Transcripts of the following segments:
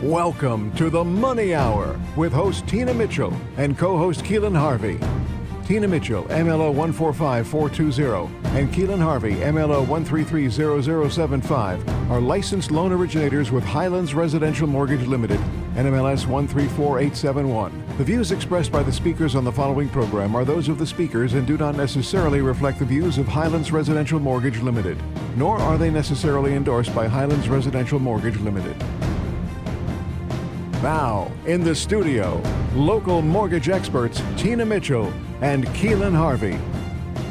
Welcome to the Money Hour with host Tina Mitchell and co-host Keelan Harvey. Tina Mitchell, MLO 145420, and Keelan Harvey, MLO 1330075, are licensed loan originators with Highlands Residential Mortgage Limited, NMLS 134871. The views expressed by the speakers on the following program are those of the speakers and do not necessarily reflect the views of Highlands Residential Mortgage Limited, nor are they necessarily endorsed by Highlands Residential Mortgage Limited. Now, in the studio, local mortgage experts Tina Mitchell and Keelan Harvey.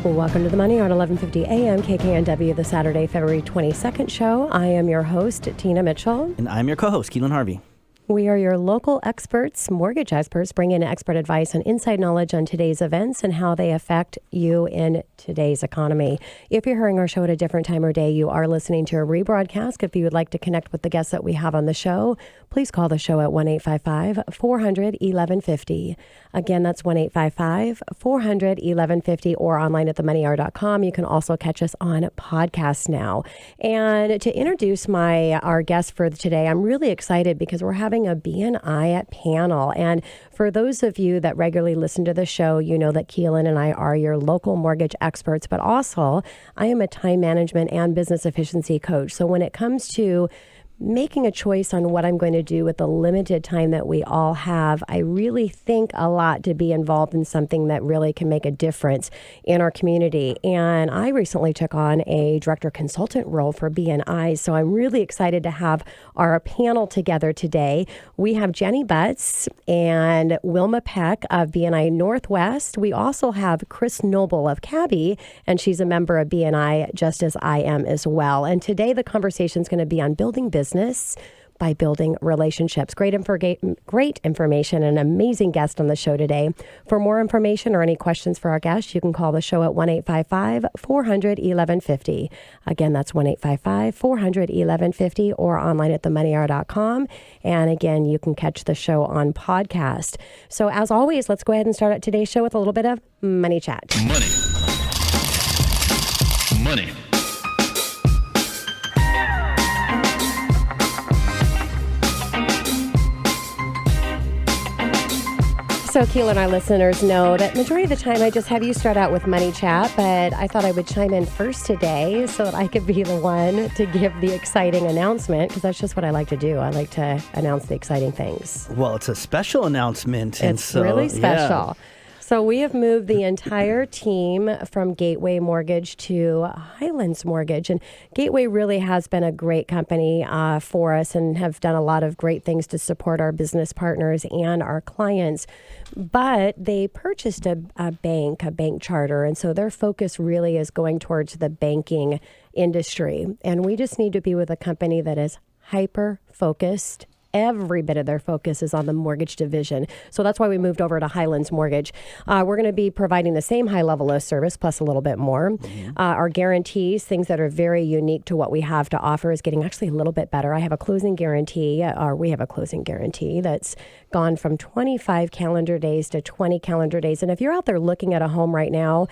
Welcome to the Money Hour at 11:50 a.m. KKNW, the Saturday, February 22nd show. I am your host, Tina Mitchell. And I'm your co-host, Keelan Harvey. We are your local experts, mortgage experts, bring in expert advice and inside knowledge on today's events and how they affect you in today's economy. If you're hearing our show at a different time or day, you are listening to a rebroadcast. If you would like to connect with the guests that we have on the show, please call the show at 1-855-400-1150. Again, that's 1-855-400-1150 or online at themoneyhour.com. You can also catch us on podcasts now. And to introduce our guest for today, I'm really excited because we're having a BNI panel. And for those of you that regularly listen to the show, you know that Keelan and I are your local mortgage experts, but also I am a time management and business efficiency coach. So when it comes to making a choice on what I'm going to do with the limited time that we all have, I really think a lot to be involved in something that really can make a difference in our community. And I recently took on a director consultant role for BNI, so I'm really excited to have our panel together today. We have Jenny Butts and Wilma Peck of BNI Northwest. We also have Chris Noble of Cabby, and she's a member of BNI just as I am as well. And today the conversation is going to be on building business by building relationships. Great information and an amazing guest on the show today. For more information or any questions for our guests, you can call the show at 1-855-400-1150. Again, that's 1-855-400-1150 or online at themoneyhour.com. And again, you can catch the show on podcast. So as always, let's go ahead and start out today's show with a little bit of money chat. Money. So Keelan, our listeners know that majority of the time I just have you start out with money chat, but I thought I would chime in first today so that I could be the one to give the exciting announcement, because that's just what I like to do. I like to announce the exciting things. Well, it's a special announcement. It's really special. Yeah. So we have moved the entire team from Gateway Mortgage to Highlands Mortgage. And Gateway really has been a great company for us and have done a lot of great things to support our business partners and our clients. But they purchased a bank charter. And so their focus really is going towards the banking industry. And we just need to be with a company that is hyper-focused. Every bit of their focus is on the mortgage division. So that's why we moved over to Highlands Mortgage. We're going to be providing the same high level of service plus a little bit more. Our guarantees, things that are very unique to what we have to offer, is getting actually a little bit better. I have a closing guarantee, or we have a closing guarantee that's gone from 25 calendar days to 20 calendar days. And if you're out there looking at a home right now,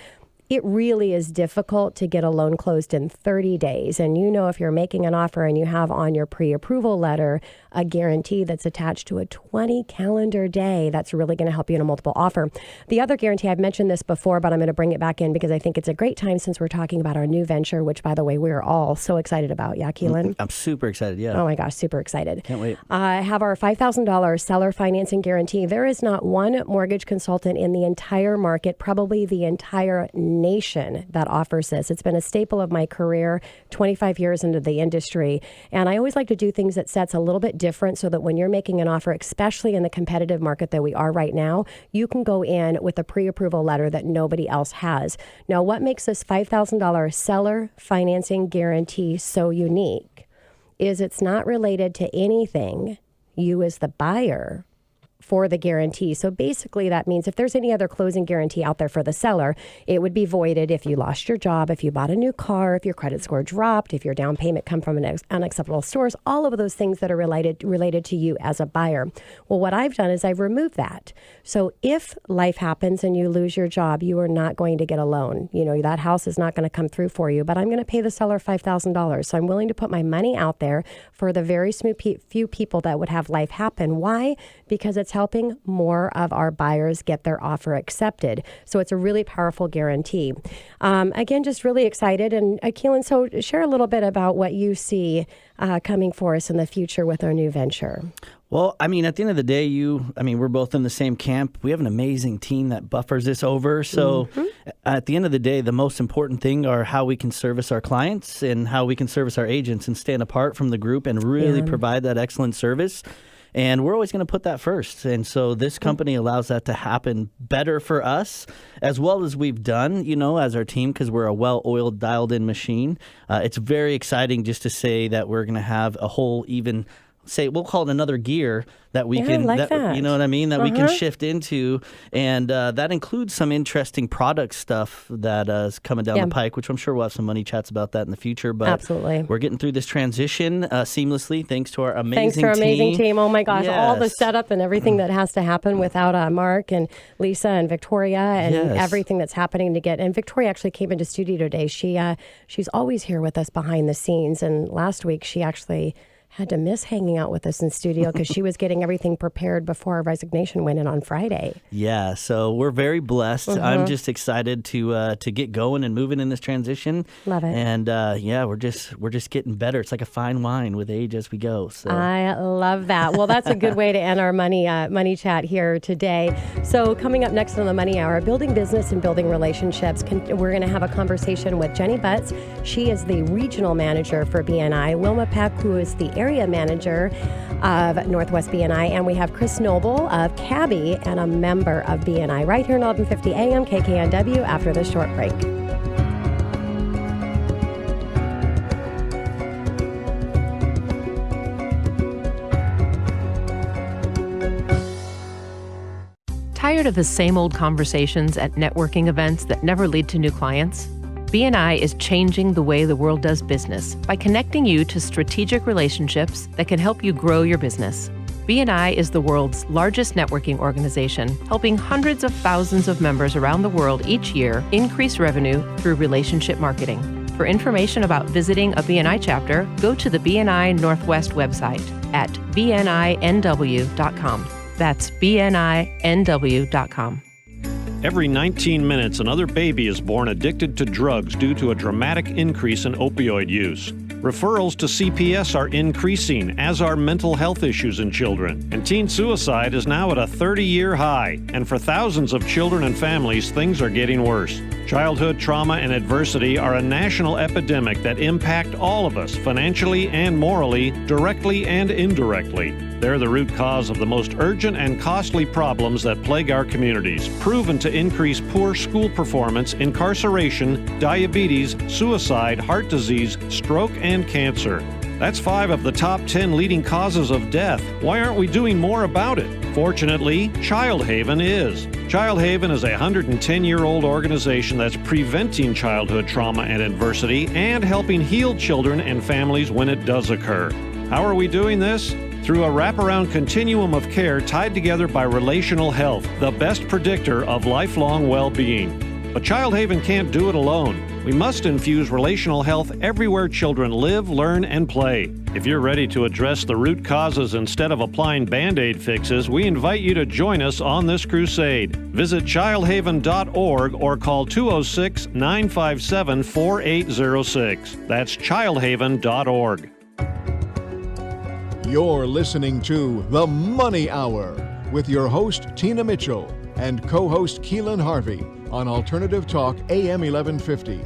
it really is difficult to get a loan closed in 30 days. And you know, if you're making an offer and you have on your pre-approval letter a guarantee that's attached to a 20 calendar day, that's really going to help you in a multiple offer. The other guarantee, I've mentioned this before, but I'm going to bring it back in because I think it's a great time since we're talking about our new venture, which, by the way, we're all so excited about. Yeah, Keelan? I'm super excited, yeah. Oh my gosh, super excited. Can't wait. I have our $5,000 seller financing guarantee. There is not one mortgage consultant in the entire market, probably the entire nation, that offers this. It's been a staple of my career, 25 years into the industry. And I always like to do things that sets a little bit different so that when you're making an offer, especially in the competitive market that we are right now, you can go in with a pre-approval letter that nobody else has. Now, what makes this $5,000 seller financing guarantee so unique is it's not related to anything you as the buyer for the guarantee. So basically that means if there's any other closing guarantee out there for the seller, it would be voided if you lost your job, if you bought a new car, if your credit score dropped, if your down payment come from an unacceptable source, all of those things that are related to you as a buyer. Well, what I've done is I've removed that. So if life happens and you lose your job, you are not going to get a loan. You know, that house is not going to come through for you, but I'm going to pay the seller $5,000. So I'm willing to put my money out there for the very few people that would have life happen. Why? Because it's helping more of our buyers get their offer accepted. So it's a really powerful guarantee. Again, just really excited. And Keelan, so share a little bit about what you see coming for us in the future with our new venture. Well, I mean, at the end of the day, we're both in the same camp. We have an amazing team that buffers this over. So at the end of the day, the most important thing are how we can service our clients and how we can service our agents and stand apart from the group and really provide that excellent service. And we're always going to put that first. And so this company allows that to happen better for us, as well as we've done, as our team, because we're a well-oiled, dialed-in machine. It's very exciting just to say that we're going to have a whole we'll call it another gear that we can, you know what I mean, that we can shift into. And that includes some interesting product stuff that is coming down the pike, which I'm sure we'll have some money chats about that in the future. But absolutely, we're getting through this transition seamlessly thanks to our amazing team. Oh my gosh, all the setup and everything that has to happen without Mark and Lisa and Victoria and everything that's happening to get. And Victoria actually came into studio today. She's always here with us behind the scenes. And last week she actually had to miss hanging out with us in studio because she was getting everything prepared before our resignation went in on Friday. Yeah, so we're very blessed. I'm just excited to get going and moving in this transition. Love it. And we're just getting better. It's like a fine wine with age as we go. So I love that. Well, that's a good way to end our money chat here today. So coming up next on the Money Hour, building business and building relationships. We're going to have a conversation with Jenny Butts. She is the regional manager for BNI. Wilma Peck, who is the area manager of Northwest BNI, and we have Chris Noble of Cabby and a member of BNI right here at 1150 AM KKNW after this short break. Tired of the same old conversations at networking events that never lead to new clients? BNI is changing the way the world does business by connecting you to strategic relationships that can help you grow your business. BNI is the world's largest networking organization, helping hundreds of thousands of members around the world each year increase revenue through relationship marketing. For information about visiting a BNI chapter, go to the BNI Northwest website at bninw.com. That's bninw.com. Every 19 minutes, another baby is born addicted to drugs due to a dramatic increase in opioid use. Referrals to CPS are increasing, as are mental health issues in children. And teen suicide is now at a 30-year high. And for thousands of children and families, things are getting worse. Childhood trauma and adversity are a national epidemic that impact all of us, financially and morally, directly and indirectly. They're the root cause of the most urgent and costly problems that plague our communities, proven to increase poor school performance, incarceration, diabetes, suicide, heart disease, stroke, and cancer. That's 5 of the top 10 leading causes of death. Why aren't we doing more about it? Fortunately, Child Haven is. Child Haven is a 110-year-old organization that's preventing childhood trauma and adversity and helping heal children and families when it does occur. How are we doing this? Through a wraparound continuum of care tied together by relational health, the best predictor of lifelong well-being. But Child Haven can't do it alone. We must infuse relational health everywhere children live, learn, and play. If you're ready to address the root causes instead of applying Band-Aid fixes, we invite you to join us on this crusade. Visit childhaven.org or call 206-957-4806. That's childhaven.org. You're listening to The Money Hour with your host, Tina Mitchell, and co-host Keelan Harvey on Alternative Talk AM 1150.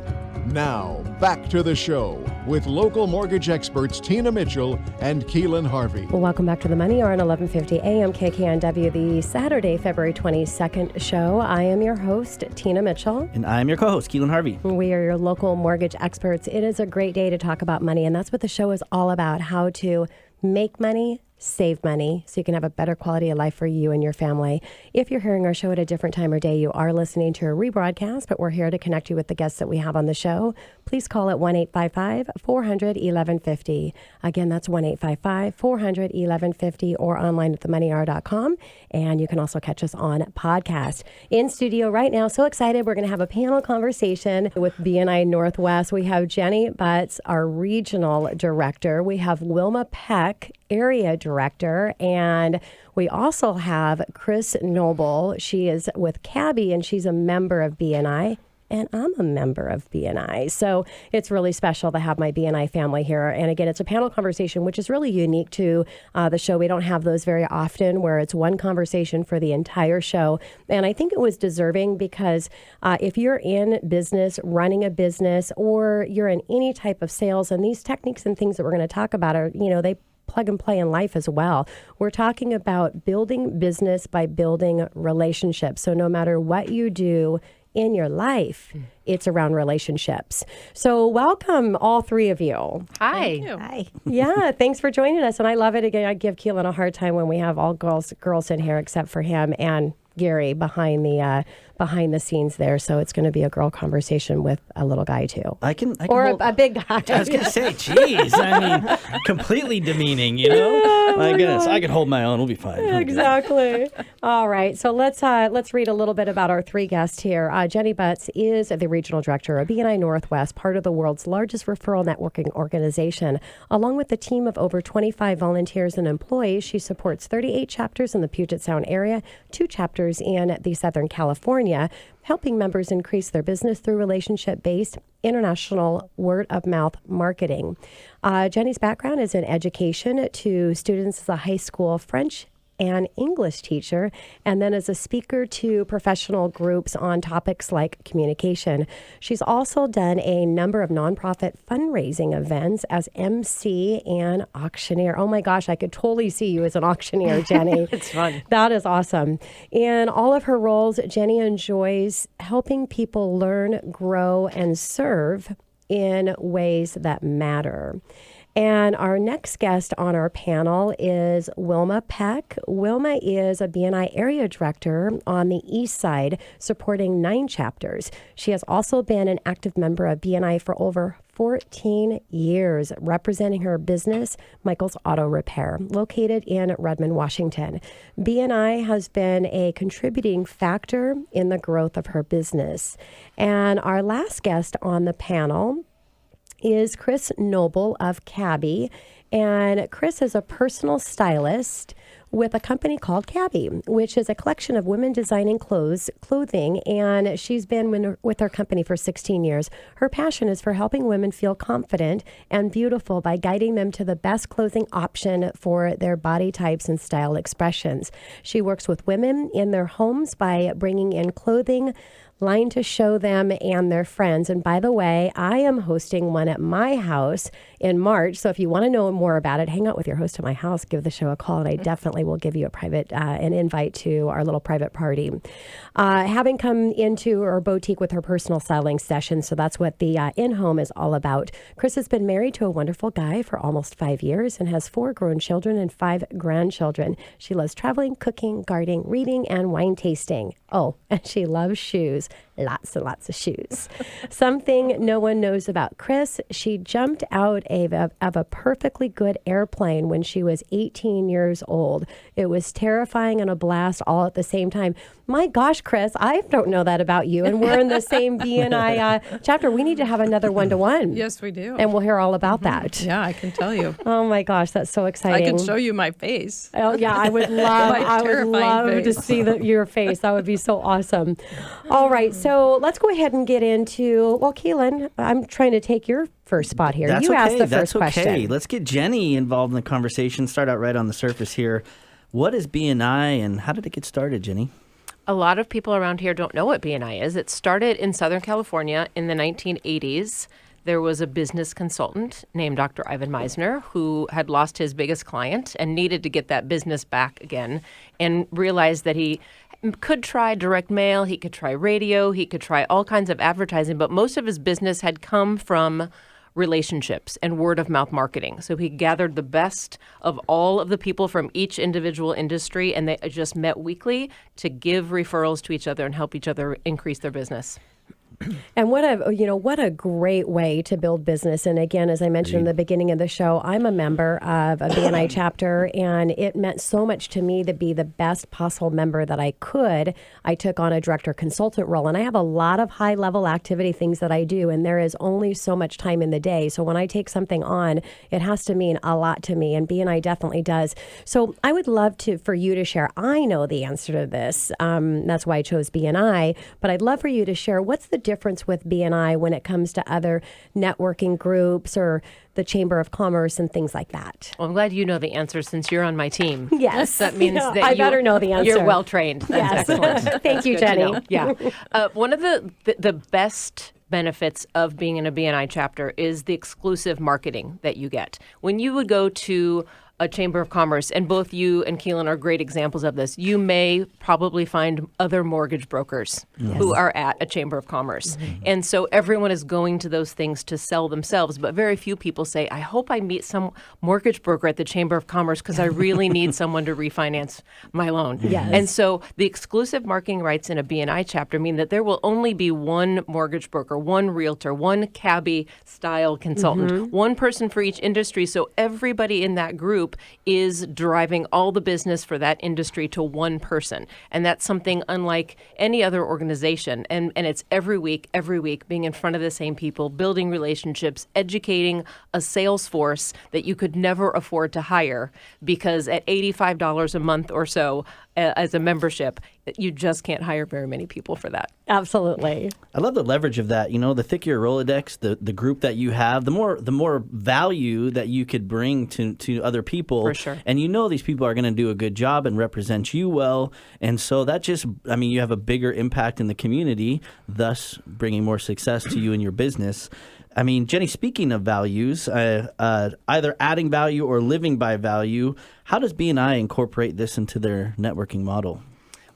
Now, back to the show with local mortgage experts Tina Mitchell and Keelan Harvey. Well, welcome back to The Money Hour on 1150 AM KKNW, the Saturday, February 22nd show. I am your host, Tina Mitchell. And I'm your co-host, Keelan Harvey. We are your local mortgage experts. It is a great day to talk about money, and that's what the show is all about, how to make money, save money, so you can have a better quality of life for you and your family. If you're hearing our show at a different time or day, you are listening to a rebroadcast, but we're here to connect you with the guests that we have on the show. Please call at 1-855-400-1150. Again, that's 1-855-400-1150 or online at themoneyhour.com. And you can also catch us on podcast. In studio right now, so excited, we're going to have a panel conversation with BNI Northwest. We have Jenny Butts, our regional director. We have Wilma Peck, area director, and we also have Chris Noble. She is with Cabby, and she's a member of BNI. And I'm a member of BNI. So it's really special to have my BNI family here. And again, it's a panel conversation, which is really unique to the show. We don't have those very often where it's one conversation for the entire show. And I think it was deserving because if you're in business, running a business, or you're in any type of sales, and these techniques and things that we're going to talk about are, they plug and play in life as well. We're talking about building business by building relationships. So no matter what you do in your life, it's around relationships. So welcome, all three of you. Hi. Hi. Yeah, thanks for joining us. And I love it. Again, I give Keelan a hard time when we have all girls in here except for him and Gary behind the scenes there. So it's going to be a girl conversation with a little guy too. I can or hold, a big guy. I was going to say, geez, completely demeaning, My goodness, I can hold my own. We'll be fine. Exactly. All right. So let's read a little bit about our three guests here. Jenny Butts is the regional director of BNI Northwest, part of the world's largest referral networking organization. Along with a team of over 25 volunteers and employees, she supports 38 chapters in the Puget Sound area, 2 chapters in the Southern California, helping members increase their business through relationship-based international word-of-mouth marketing. Jenny's background is in education to students as a high school French and English teacher, and then as a speaker to professional groups on topics like communication. She's also done a number of nonprofit fundraising events as MC and auctioneer. Oh my gosh, I could totally see you as an auctioneer, Jenny. It's fun. That is awesome. In all of her roles, Jenny enjoys helping people learn, grow, and serve in ways that matter. And our next guest on our panel is Wilma Peck. Wilma is a BNI area director on the East Side, supporting 9 chapters. She has also been an active member of BNI for over 14 years, representing her business, Michael's Auto Repair, located in Redmond, Washington. BNI has been a contributing factor in the growth of her business. And our last guest on the panel is Chris Noble of Cabby. And Chris is a personal stylist with a company called Cabby, which is a collection of women designing clothing. And she's been with her company for 16 years. Her passion is for helping women feel confident and beautiful by guiding them to the best clothing option for their body types and style expressions. She works with women in their homes by bringing in clothing line to show them and their friends. And by the way, I am hosting one at my house in March. So if you want to know more about it, hang out with your host at my house, give the show a call, and I definitely will give you a private an invite to our little private party. Having come into her boutique with her personal styling session, so that's what the in-home is all about. Chris has been married to a wonderful guy for almost 5 years and has 4 grown children and 5 grandchildren. She loves traveling, cooking, gardening, reading, and wine tasting. Oh, and she loves shoes. Lots and lots of shoes. Something no one knows about Chris, she jumped out of a perfectly good airplane when she was 18 years old. It was terrifying and a blast all at the same time. My gosh, Chris, I don't know that about you. And we're in the same BNI chapter. We need to have another one-to-one. Yes, we do. And we'll hear all about that. Yeah, I can tell you. Oh my gosh, that's so exciting. I can show you my face. Oh yeah, I would love to see your face. That would be so awesome. All right, so let's go ahead and get into, well, Keelan, I'm trying to take your first spot here. That's you okay. asked the That's first okay. question. Let's get Jenny involved in the conversation. Start out right on the surface here. What is BNI and how did it get started, Jenny? A lot of people around here don't know what BNI is. It started in Southern California in the 1980s. There was a business consultant named Dr. Ivan Meisner who had lost his biggest client and needed to get that business back again and realized that he could try direct mail, he could try radio, he could try all kinds of advertising, but most of his business had come from relationships and word of mouth marketing. So he gathered the best of all of the people from each individual industry, and they just met weekly to give referrals to each other and help each other increase their business. And what a great way to build business. And again, as I mentioned in the beginning of the show, I'm a member of a BNI chapter, and it meant so much to me to be the best possible member that I could. I took on a director consultant role, and I have a lot of high level activity things that I do, and there is only so much time in the day. So when I take something on, it has to mean a lot to me, and BNI definitely does. So I would love for you to share. I know the answer to this. That's why I chose BNI, but I'd love for you to share what's the difference with BNI when it comes to other networking groups or the Chamber of Commerce and things like that. Well, I'm glad you know the answer since you're on my team. Yes. That means that I better know the answer. You're well trained. That's excellent. Thank you, Good to Jenny. know. Yeah. One of the best benefits of being in a BNI chapter is the exclusive marketing that you get. When you would go to a Chamber of Commerce, and both you and Keelan are great examples of this, you may probably find other mortgage brokers who are at a Chamber of Commerce. And so everyone is going to those things to sell themselves, but very few people say, I hope I meet some mortgage broker at the Chamber of Commerce because I really need someone to refinance my loan. Yes. And so the exclusive marketing rights in a BNI chapter mean that there will only be one mortgage broker, one realtor, one cabbie style consultant, one person for each industry. So everybody in that group is driving all the business for that industry to one person. And that's something unlike any other organization. And it's every week, being in front of the same people, building relationships, educating a sales force that you could never afford to hire because at $85 a month or so as a membership, you just can't hire very many people for that. Absolutely. I love the leverage of that. You know, the thicker your Rolodex, the group that you have, the more value that you could bring to other people. For sure. And you know these people are going to do a good job and represent you well. And so that just, I mean, you have a bigger impact in the community, thus bringing more success to you and your business. I mean, Jenny, speaking of values, either adding value or living by value, how does BNI incorporate this into their networking model?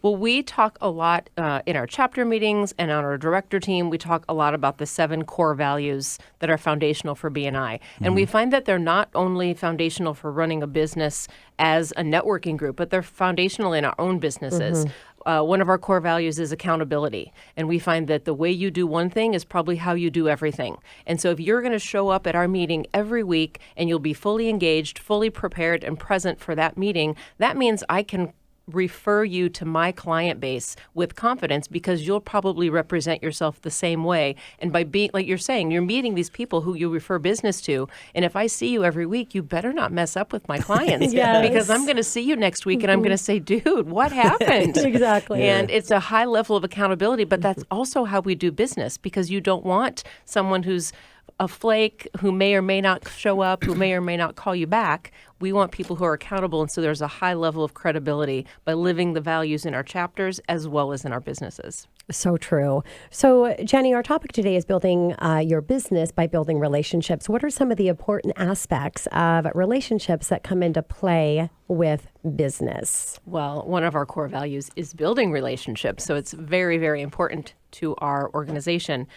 Well, we talk a lot in our chapter meetings and on our director team. We talk a lot about the 7 core values that are foundational for BNI. And we find that they're not only foundational for running a business as a networking group, but they're foundational in our own businesses. One of our core values is accountability. And we find that the way you do one thing is probably how you do everything. And so if you're going to show up at our meeting every week and you'll be fully engaged, fully prepared, and present for that meeting, that means I can refer you to my client base with confidence because you'll probably represent yourself the same way. And by being, like you're saying, you're meeting these people who you refer business to. And if I see you every week, you better not mess up with my clients because I'm going to see you next week and I'm going to say, dude, what happened? Exactly. And it's a high level of accountability, but that's also how we do business because you don't want someone who's a flake who may or may not show up, who may or may not call you back. We want people who are accountable. And so there's a high level of credibility by living the values in our chapters as well as in our businesses. So true. So, Jenny, our topic today is building your business by building relationships. What are some of the important aspects of relationships that come into play with business? Well, one of our core values is building relationships. So it's very, very important to our organization.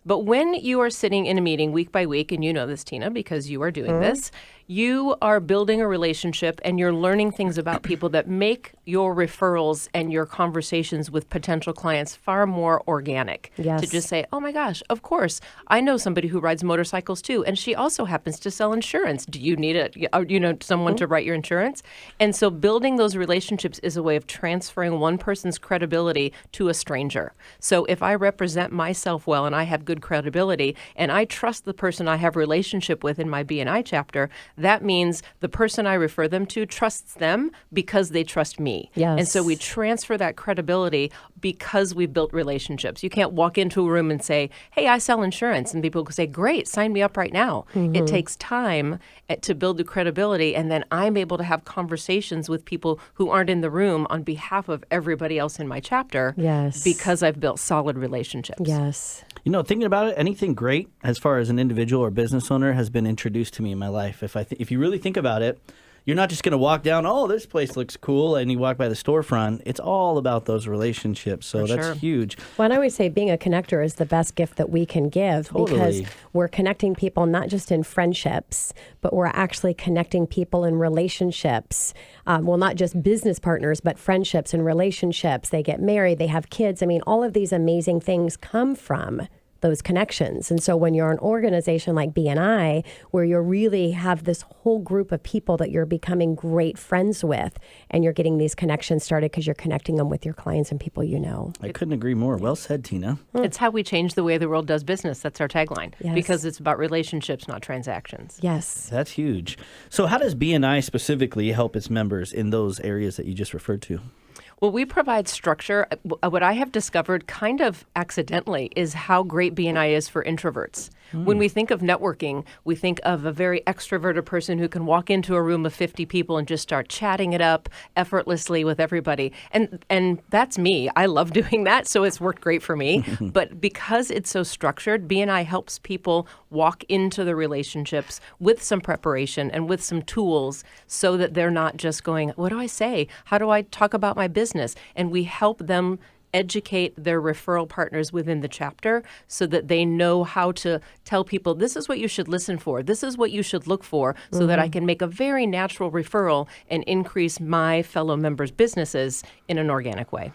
But when you are sitting in a meeting week by week, and you know this, Tina, because you are doing this, you are building a relationship and you're learning things about people that make your referrals and your conversations with potential clients far more organic. Yes. To just say, oh my gosh, of course, I know somebody who rides motorcycles too, and she also happens to sell insurance. Do you need someone to write your insurance? And so building those relationships is a way of transferring one person's credibility to a stranger. So if I represent myself well and I have good credibility and I trust the person I have a relationship with in my BNI chapter, that means the person I refer them to trusts them because they trust me. Yes. And so we transfer that credibility because we've built relationships. You can't walk into a room and say, hey, I sell insurance. And people can say, great, sign me up right now. It takes time to build the credibility. And then I'm able to have conversations with people who aren't in the room on behalf of everybody else in my chapter. Yes. Because I've built solid relationships. Yes. You know, thinking about it, anything great as far as an individual or business owner has been introduced to me in my life. If you really think about it, you're not just going to walk down, oh, this place looks cool, and you walk by the storefront. It's all about those relationships. So that's sure. huge. Well, and I always say being a connector is the best gift that we can give because Totally. we're connecting people not just in friendships, but we're actually connecting people in relationships. Well, not just business partners, but friendships and relationships. They get married, they have kids. I mean, all of these amazing things come from those connections. And so when you're an organization like BNI, where you really have this whole group of people that you're becoming great friends with, and you're getting these connections started because you're connecting them with your clients and people you know. I couldn't agree more. Well said, Tina. It's how we change the way the world does business. That's our tagline. Yes. Because it's about relationships, not transactions. Yes. That's huge. So how does BNI specifically help its members in those areas that you just referred to? Well, we provide structure. What I have discovered kind of accidentally is how great BNI is for introverts. When we think of networking, we think of a very extroverted person who can walk into a room of 50 people and just start chatting it up effortlessly with everybody. And that's me. I love doing that, so it's worked great for me. But because it's so structured, BNI helps people walk into the relationships with some preparation and with some tools so that they're not just going, what do I say? How do I talk about my business? And we help them educate their referral partners within the chapter so that they know how to tell people, this is what you should listen for, this is what you should look for, so that I can make a very natural referral and increase my fellow members' businesses in an organic way.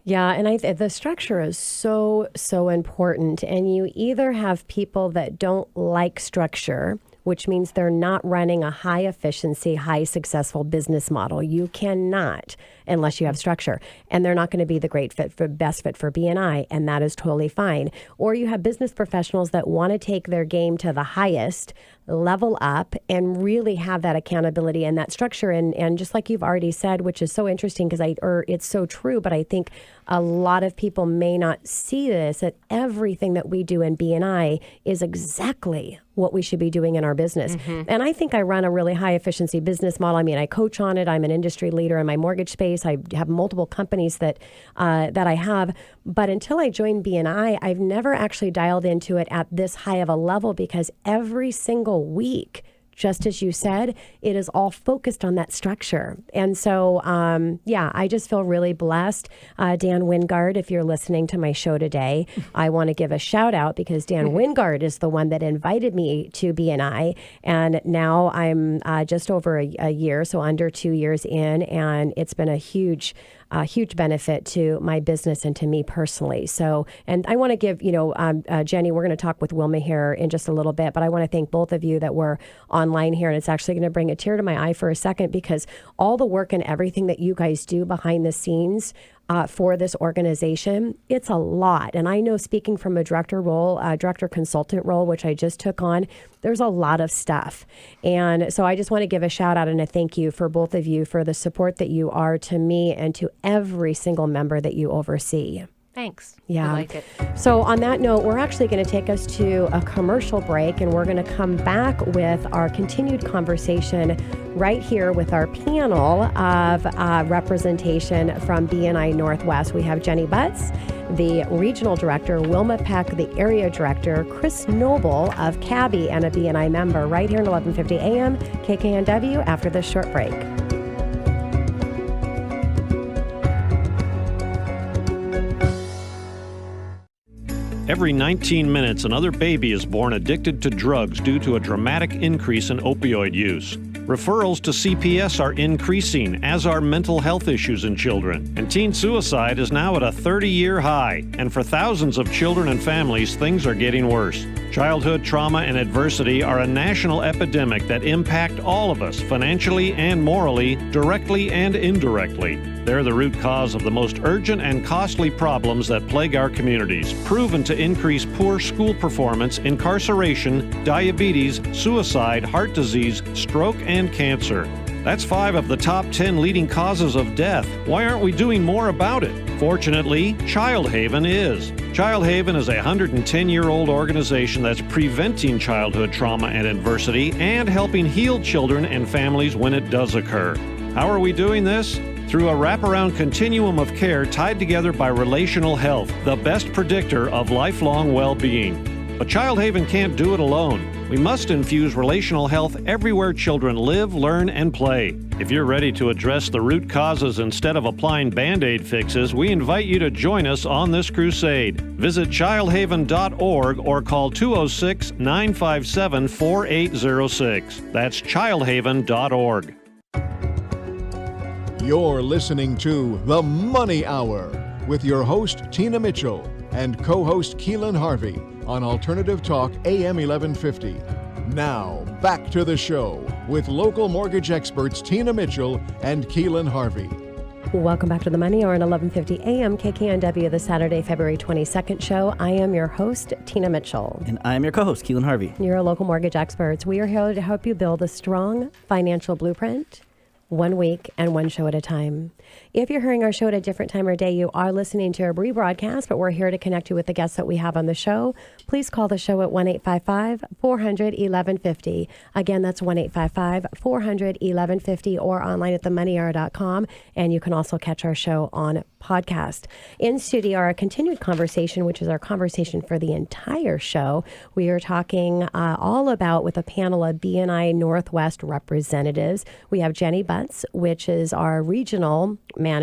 Yeah, and the structure is so important. And you either have people that don't like structure, which means they're not running a high efficiency, high successful business model. You cannot unless you have structure. And they're not going to be the best fit for BNI, and that is totally fine. Or you have business professionals that want to take their game to the highest, level up, and really have that accountability and that structure. And just like you've already said, which is so interesting because it's so true, but I think a lot of people may not see this, that everything that we do in BNI is exactly what we should be doing in our business. And I think I run a really high efficiency business model. I mean, I coach on it. I'm an industry leader in my mortgage space. I have multiple companies that I have. But until I joined BNI, I've never actually dialed into it at this high of a level because every single week, just as you said, it is all focused on that structure. And so, I just feel really blessed. Dan Wingard, if you're listening to my show today, I want to give a shout out because Dan Wingard is the one that invited me to BNI. And now I'm just over a year, so under 2 years in, and it's been a huge benefit to my business and to me personally. So, and I want to give, Jenny, we're going to talk with Wilma here in just a little bit, but I want to thank both of you that were online here. And it's actually going to bring a tear to my eye for a second because all the work and everything that you guys do behind the scenes for this organization, it's a lot. And I know speaking from a director consultant role, which I just took on, there's a lot of stuff. And so I just want to give a shout out and a thank you for both of you for the support that you are to me and to every single member that you oversee. Thanks. Yeah. I like it. So on that note, we're actually going to take us to a commercial break, and we're going to come back with our continued conversation right here with our panel of representation from BNI Northwest. We have Jenny Butts, the regional director, Wilma Peck, the area director, Chris Noble of Cabby, and a BNI member right here at 1150 AM KKNW after this short break. Every 19 minutes, another baby is born addicted to drugs due to a dramatic increase in opioid use. Referrals to CPS are increasing, as are mental health issues in children. And teen suicide is now at a 30-year high. And for thousands of children and families, things are getting worse. Childhood trauma and adversity are a national epidemic that impact all of us, financially and morally, directly and indirectly. They're the root cause of the most urgent and costly problems that plague our communities, proven to increase poor school performance, incarceration, diabetes, suicide, heart disease, stroke, and cancer. That's 5 of the top 10 leading causes of death. Why aren't we doing more about it? Fortunately, Child Haven is. Child Haven is a 110-year-old organization that's preventing childhood trauma and adversity and helping heal children and families when it does occur. How are we doing this? Through a wraparound continuum of care tied together by relational health, the best predictor of lifelong well-being. But Child Haven can't do it alone. We must infuse relational health everywhere children live, learn, and play. If you're ready to address the root causes instead of applying Band-Aid fixes, we invite you to join us on this crusade. Visit childhaven.org or call 206-957-4806. That's childhaven.org. You're listening to The Money Hour with your host, Tina Mitchell, and co-host Keelan Harvey on Alternative Talk AM 1150. Now, back to the show with local mortgage experts Tina Mitchell and Keelan Harvey. Welcome back to the Money Hour on 1150 AM KKNW, the Saturday, February 22nd show. I am your host, Tina Mitchell. And I'm your co-host, Keelan Harvey. You're a local mortgage experts. We are here to help you build a strong financial blueprint, 1 week and one show at a time. If you're hearing our show at a different time or day, you are listening to a rebroadcast, but we're here to connect you with the guests that we have on the show. Please call the show at 1-855-400-1150. Again, that's 1-855-400-1150 or online at themoneyhour.com. And you can also catch our show on podcast. In studio, our continued conversation, which is our conversation for the entire show. We are talking all about with a panel of BNI Northwest representatives. We have Jenny Butts, which is our regional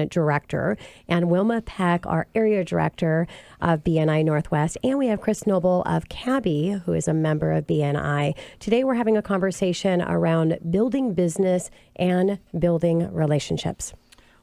director, and Wilma Peck, our area director of BNI Northwest. And we have Chris Noble of CABI, who is a member of BNI. Today, we're having a conversation around building business and building relationships.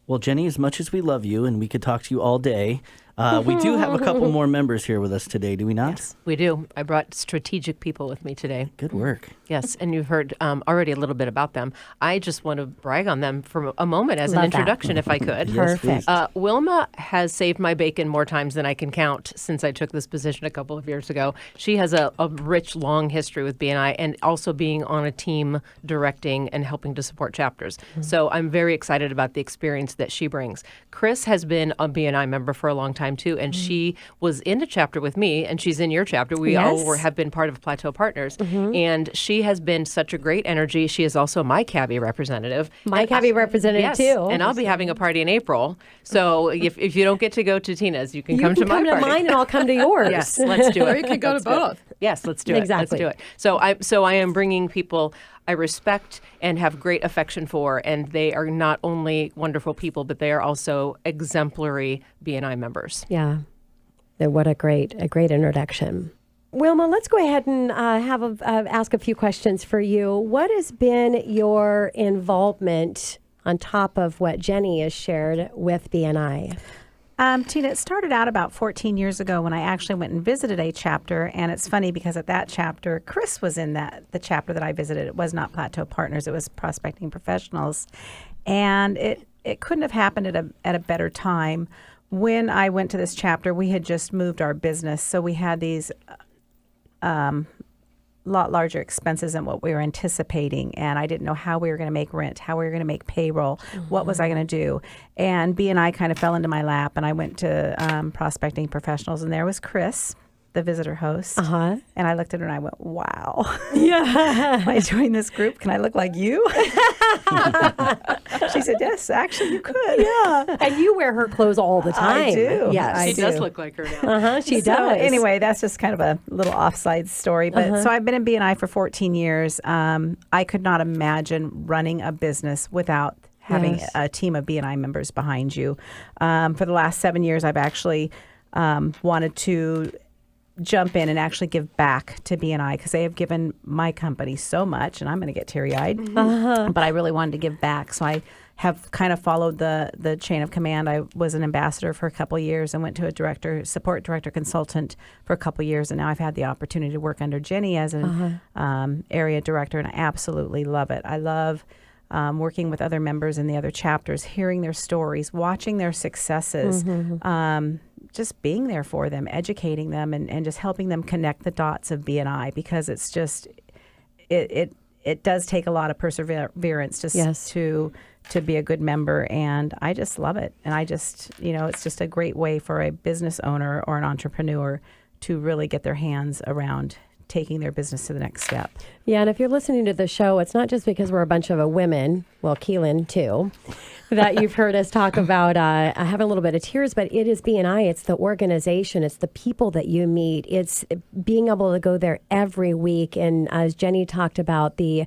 Well, Jenny, as much as we love you and we could talk to you all day, we do have a couple more members here with us today, do we not? Yes, we do. I brought strategic people with me today. Good work. Yes, and you've heard already a little bit about them. I just want to brag on them for a moment as an introduction, if I could. Yes, Perfect. Wilma has saved my bacon more times than I can count since I took this position a couple of years ago. She has a rich, long history with BNI and also being on a team directing and helping to support chapters. Mm-hmm. So I'm very excited about the experience that she brings. Chris has been a BNI member for a long time too, and she was in a chapter with me, and she's in your chapter. We all have been part of Plateau Partners, and she has been such a great energy. She is also my CABI representative. My CABI representative, yes, too. And I'll be having a party in April. So if you don't get to go to Tina's, you can come to my party. You can come to mine, and I'll come to yours. Yes, let's do it. Or you could go to both. Yes, let's do it. Exactly. Let's do it. So I am bringing people I respect and have great affection for, and they are not only wonderful people, but they are also exemplary BNI members. Yeah. What a great introduction. Wilma, let's go ahead and ask a few questions for you. What has been your involvement on top of what Jenny has shared with BNI? Tina, it started out about 14 years ago when I actually went and visited a chapter, and it's funny because at that chapter, Chris was in the chapter that I visited. It was not Plateau Partners, it was Prospecting Professionals, and it couldn't have happened at a better time. When I went to this chapter, we had just moved our business, so we had these lot larger expenses than what we were anticipating, and I didn't know how we were going to make rent, how we were going to make payroll, what was I going to do, and BNI kind of fell into my lap, and I went to Prospecting Professionals, and there was Chris, the visitor host, and I looked at her and I went, wow. Yeah. I joined this group. Can I look like you? She said, yes, actually you could. Yeah. And you wear her clothes all the time. I do. Yes. She does look like her now. She So, does. anyway, that's just kind of a little offside story. But so I've been in BNI for 14 years. I could not imagine running a business without having a team of BNI members behind you. For the last 7 years, I've actually wanted to jump in and actually give back to BNI because they have given my company so much, and I'm going to get teary-eyed, but I really wanted to give back. So I have kind of followed the chain of command. I was an ambassador for a couple of years and went to a support director consultant for a couple of years, and now I've had the opportunity to work under Jenny as an area director, and I absolutely love it. I love working with other members in the other chapters, hearing their stories, watching their successes, just being there for them, educating them, and just helping them connect the dots of BNI, because it's just, it does take a lot of perseverance just to be a good member, and I just love it. And I just, it's just a great way for a business owner or an entrepreneur to really get their hands around taking their business to the next step. Yeah, and if you're listening to the show, it's not just because we're a bunch of women, well, Keelan too, that you've heard us talk about. I have a little bit of tears, but it is BNI. It's the organization. It's the people that you meet. It's being able to go there every week. And as Jenny talked about, the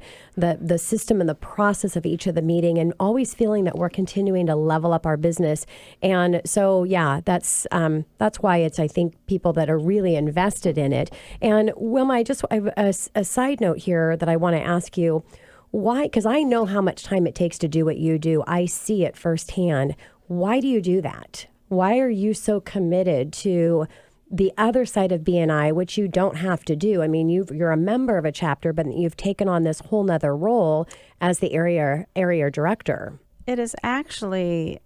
system and the process of each of the meeting, and always feeling that we're continuing to level up our business. And so, yeah, that's why it's, I think, people that are really invested in it. And Wilma, I have a side note here that I want to ask you. Why? Because I know how much time it takes to do what you do. I see it firsthand. Why do you do that? Why are you so committed to the other side of BNI, which you don't have to do? I mean, you're a member of a chapter, but you've taken on this whole nother role as the area director. It is actually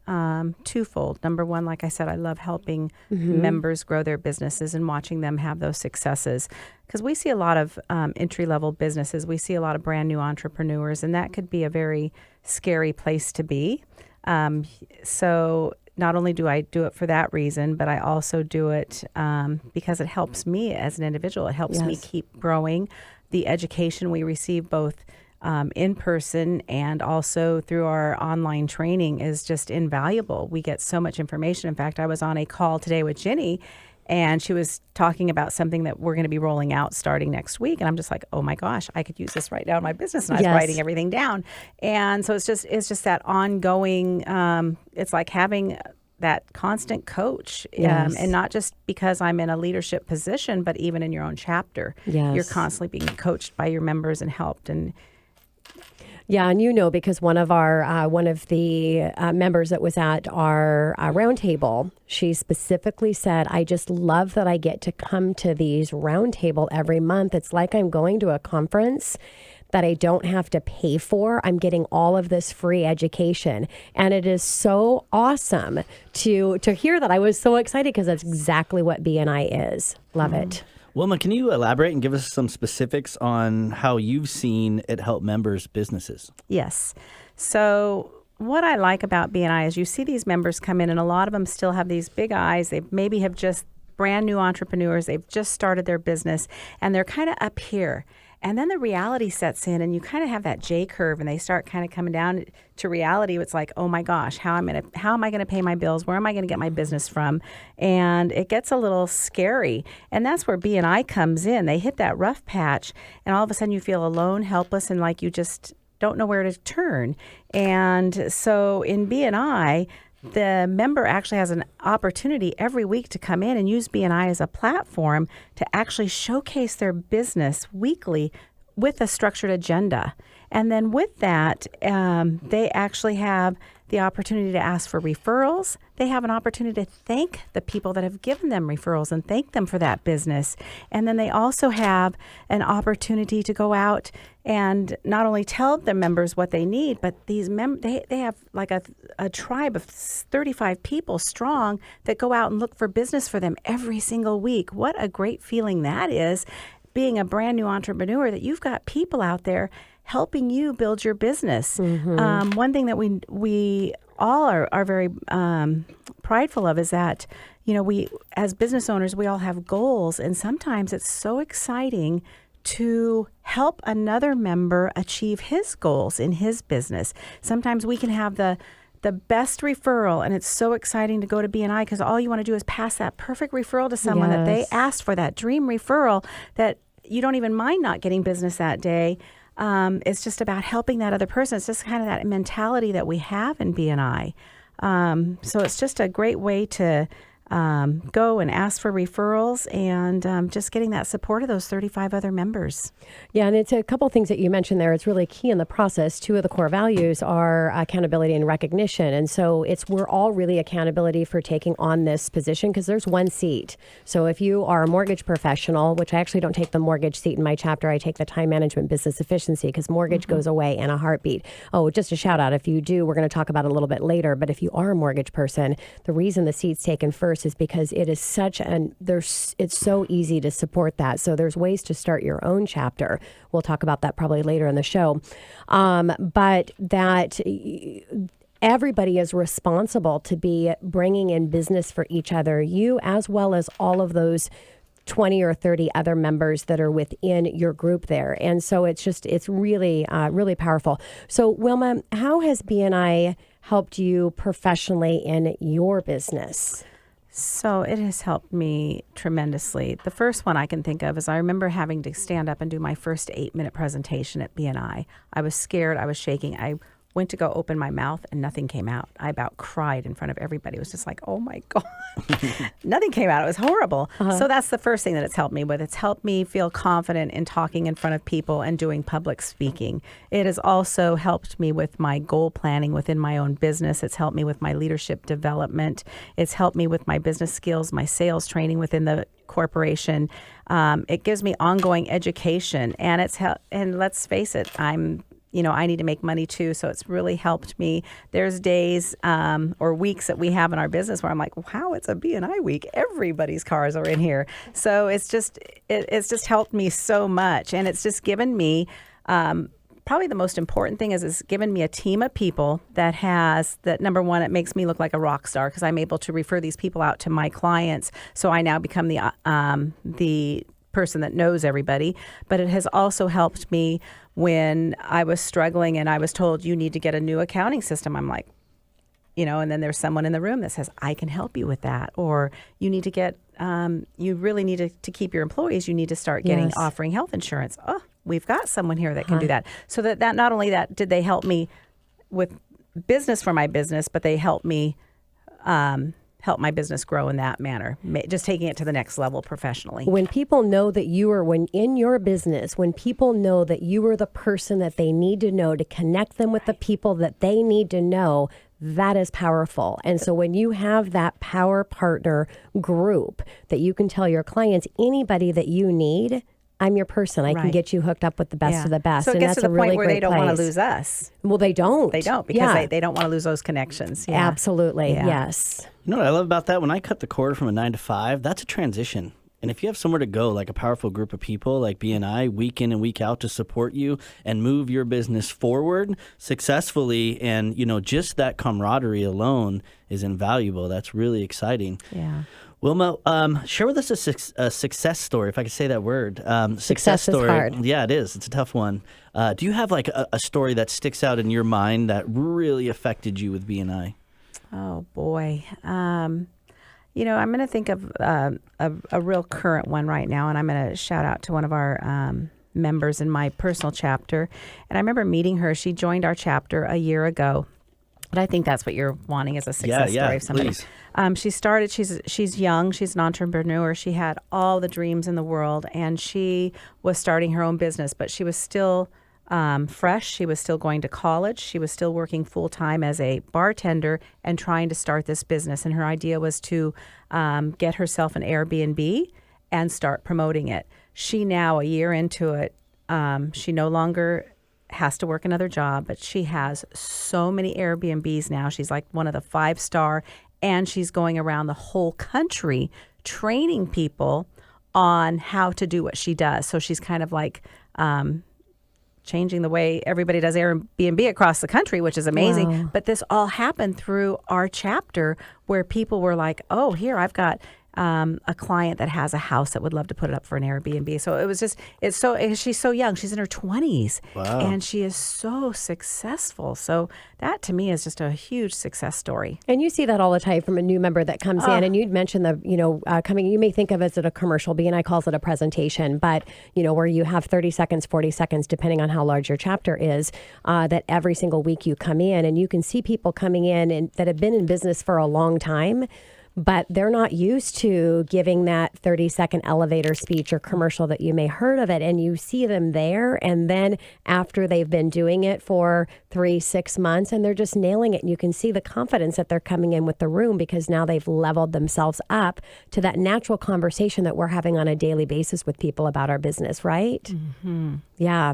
twofold. Number one, like I said, I love helping members grow their businesses and watching them have those successes. Because we see a lot of entry-level businesses. We see a lot of brand new entrepreneurs, and that could be a very scary place to be. So not only do I do it for that reason, but I also do it because it helps me as an individual. It helps me keep growing. The education we receive both in person and also through our online training is just invaluable. We get so much information. In fact, I was on a call today with Jenny, and she was talking about something that we're going to be rolling out starting next week. And I'm just like, oh my gosh, I could use this right now in my business. And I was writing everything down. And so it's just that ongoing, it's like having that constant coach, and not just because I'm in a leadership position, but even in your own chapter, you're constantly being coached by your members and helped. And yeah, and because one of the members that was at our roundtable, she specifically said, I just love that I get to come to these roundtable every month. It's like I'm going to a conference that I don't have to pay for. I'm getting all of this free education. And it is so awesome to hear that. I was so excited because that's exactly what BNI is. Love it. Wilma, can you elaborate and give us some specifics on how you've seen it help members' businesses? Yes. So what I like about BNI is you see these members come in, and a lot of them still have these big eyes. They maybe have just brand new entrepreneurs. They've just started their business, and they're kind of up here. And then the reality sets in, and you kind of have that J curve, and they start kind of coming down to reality. It's like, oh my gosh, how am I going to pay my bills? Where am I going to get my business from? And it gets a little scary. And that's where BNI comes in. They hit that rough patch, and all of a sudden you feel alone, helpless, and like you just don't know where to turn. And so in BNI, the member actually has an opportunity every week to come in and use BNI as a platform to actually showcase their business weekly with a structured agenda. And then with that, they actually have the opportunity to ask for referrals. They have an opportunity to thank the people that have given them referrals and thank them for that business. And then they also have an opportunity to go out and not only tell their members what they need, but these they have like a tribe of 35 people strong that go out and look for business for them every single week. What a great feeling that is, being a brand new entrepreneur, that you've got people out there helping you build your business. One thing that we all are very prideful of is that, we as business owners, we all have goals, and sometimes it's so exciting to help another member achieve his goals in his business. Sometimes we can have the best referral, and it's so exciting to go to BNI because all you want to do is pass that perfect referral to someone that they asked for, that dream referral that you don't even mind not getting business that day. It's just about helping that other person. It's just kind of that mentality that we have in BNI. So it's just a great way to go and ask for referrals and just getting that support of those 35 other members. Yeah, and it's a couple of things that you mentioned there. It's really key in the process. Two of the core values are accountability and recognition. And so we're all really accountability for taking on this position because there's one seat. So if you are a mortgage professional, which I actually don't take the mortgage seat in my chapter, I take the time management business efficiency because mortgage goes away in a heartbeat. Oh, just a shout out. If you do, we're going to talk about it a little bit later. But if you are a mortgage person, the reason the seat's taken first is because it is it's so easy to support that. So there's ways to start your own chapter. We'll talk about that probably later in the show. But that everybody is responsible to be bringing in business for each other, you as well as all of those 20 or 30 other members that are within your group there. And so it's really, really powerful. So Wilma, how has BNI helped you professionally in your business? So it has helped me tremendously. The first one I can think of is I remember having to stand up and do my first 8-minute presentation at BNI. I was scared. I was shaking. I went to go open my mouth and nothing came out. I about cried in front of everybody. It was just like, oh my God. Nothing came out. It was horrible. So that's the first thing that it's helped me with. It's helped me feel confident in talking in front of people and doing public speaking. It has also helped me with my goal planning within my own business. It's helped me with my leadership development. It's helped me with my business skills, my sales training within the corporation. It gives me ongoing education, and and let's face it, I need to make money too, so it's really helped me. There's days or weeks that we have in our business where I'm like, wow, it's a BNI week. Everybody's cars are in here. So it's just helped me so much, and it's just given me probably the most important thing is it's given me a team of people that number one, it makes me look like a rock star because I'm able to refer these people out to my clients. So I now become the person that knows everybody. But it has also helped me when I was struggling and I was told you need to get a new accounting system. I'm like, and then there's someone in the room that says, I can help you with that. Or you need to get, you really need to keep your employees. You need to start offering health insurance. Oh, we've got someone here that can do that. So that not only that did they help me with business for my business, but they helped me help my business grow in that manner, just taking it to the next level professionally. When people know that in your business, when people know that you are the person that they need to know to connect them with the people that they need to know, that is powerful. And so when you have that power partner group that you can tell your clients, anybody that you need, I'm your person. I can get you hooked up with the best of the best. So it gets to the point where they don't want to lose us. Well, they don't. They don't because they don't want to lose those connections. Yeah. Absolutely. Yeah. Yes. You know what I love about that? When I cut the cord from a 9 to 5, that's a transition. And if you have somewhere to go, like a powerful group of people like BNI, week in and week out to support you and move your business forward successfully, and just that camaraderie alone is invaluable. That's really exciting. Yeah. Wilma, share with us a success story, if I could say that word. Success story. is hard. Yeah, it is. It's a tough one. Do you have like a story that sticks out in your mind that really affected you with BNI? Oh, boy. I'm going to think of a real current one right now, and I'm going to shout out to one of our members in my personal chapter. And I remember meeting her. She joined our chapter a year ago. But I think that's what you're wanting is a success story of somebody. Please. She started, she's young, she's an entrepreneur. She had all the dreams in the world, and she was starting her own business, but she was still fresh. She was still going to college. She was still working full time as a bartender and trying to start this business. And her idea was to get herself an Airbnb and start promoting it. She now, a year into it, she no longer has to work another job, but she has so many Airbnbs now. She's like one of the 5-star, and she's going around the whole country training people on how to do what she does. So she's kind of like changing the way everybody does Airbnb across the country, which is amazing. Wow. But this all happened through our chapter where people were like, oh, here, I've got a client that has a house that would love to put it up for an Airbnb. So it was just, she's so young. She's in her 20s. Wow. And she is so successful. So that to me is just a huge success story. And you see that all the time from a new member that comes in, and you'd mentioned you may think of it as a commercial, BNI calls it a presentation, but where you have 30 seconds, 40 seconds, depending on how large your chapter is, that every single week you come in and you can see people coming in and that have been in business for a long time, but they're not used to giving that 30-second elevator speech or commercial that you may heard of it. And you see them there. And then after they've been doing it for 3-6 months and they're just nailing it. And you can see the confidence that they're coming in with the room because now they've leveled themselves up to that natural conversation that we're having on a daily basis with people about our business, right? Mm-hmm. Yeah.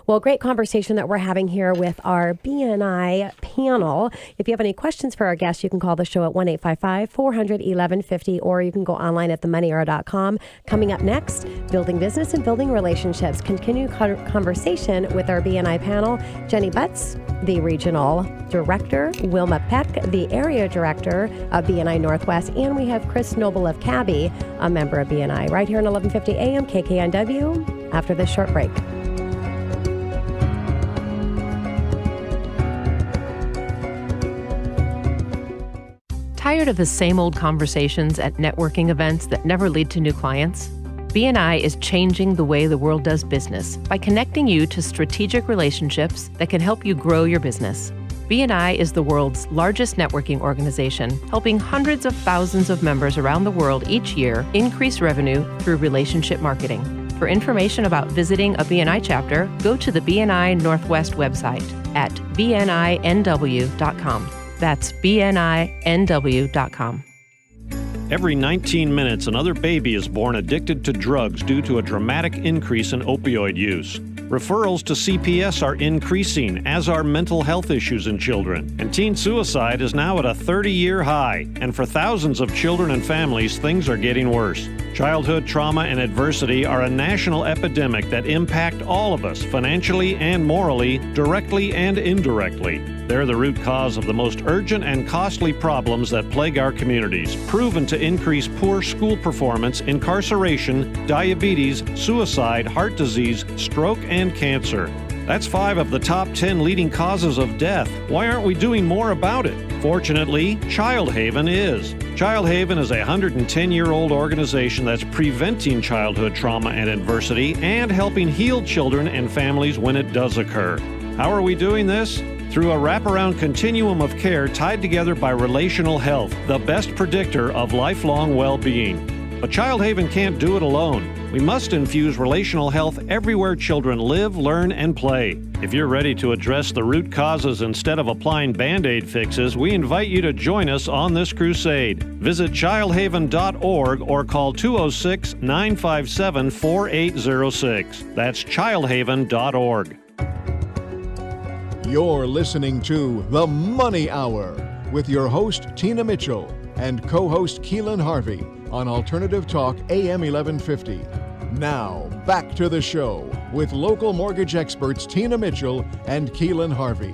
Well, great conversation that we're having here with our BNI panel. If you have any questions for our guests, you can call the show at 1-855-400 400-1150, or you can go online at themoneyhour.com. Coming up next, building business and building relationships. Continue conversation with our BNI panel, Jenny Butts, the regional director, Wilma Peck, the area director of BNI Northwest, and we have Chris Noble of Cabby, a member of BNI, right here on 1150 AM KKNW after this short break. Tired of the same old conversations at networking events that never lead to new clients? BNI is changing the way the world does business by connecting you to strategic relationships that can help you grow your business. BNI is the world's largest networking organization, helping hundreds of thousands of members around the world each year increase revenue through relationship marketing. For information about visiting a BNI chapter, go to the BNI Northwest website at bninw.com. That's bninw.com. Every 19 minutes, another baby is born addicted to drugs due to a dramatic increase in opioid use. Referrals to CPS are increasing, as are mental health issues in children. And teen suicide is now at a 30-year high. And for thousands of children and families, things are getting worse. Childhood trauma and adversity are a national epidemic that impact all of us, financially and morally, directly and indirectly. They're the root cause of the most urgent and costly problems that plague our communities, proven to increase poor school performance, incarceration, diabetes, suicide, heart disease, stroke, and cancer. That's 5 of the top 10 leading causes of death. Why aren't we doing more about it? Fortunately, Child Haven is. Child Haven is a 110-year-old organization that's preventing childhood trauma and adversity and helping heal children and families when it does occur. How are we doing this? Through a wraparound continuum of care tied together by relational health, the best predictor of lifelong well-being. But Child Haven can't do it alone. We must infuse relational health everywhere children live, learn, and play. If you're ready to address the root causes instead of applying Band-Aid fixes, we invite you to join us on this crusade. Visit childhaven.org or call 206-957-4806. That's childhaven.org. You're listening to The Money Hour with your host, Tina Mitchell, and co-host Keelan Harvey on Alternative Talk AM 1150. Now, back to the show with local mortgage experts Tina Mitchell and Keelan Harvey.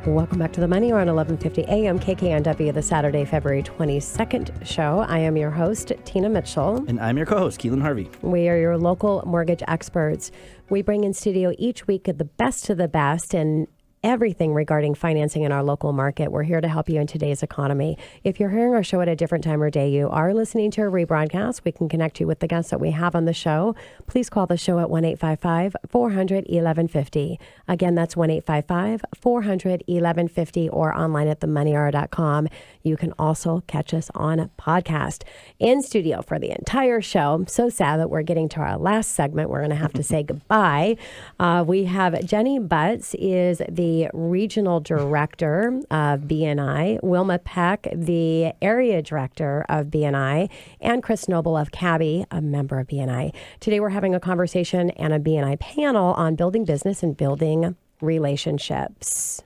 Welcome back to The Money Hour on 1150 AM KKNW, the Saturday, February 22nd show. I am your host, Tina Mitchell. And I'm your co-host, Keelan Harvey. We are your local mortgage experts. We bring in studio each week the best of the best and everything regarding financing in our local market. We're here to help you in today's economy. If you're hearing our show at a different time or day, you are listening to a rebroadcast. We can connect you with the guests that we have on the show. Please call the show at 1-855-400-1150. Again, that's 1-855-400-1150 or online at themoneyhour.com. You can also catch us on a podcast. In studio for the entire show. I'm so sad that we're getting to our last segment. We're going to have to say goodbye. We have Jenny Butts is the regional director of BNI, Wilma Peck, the area director of BNI, and Chris Noble of Cabby, a member of BNI. Today we're having a conversation and a BNI panel on building business and building relationships.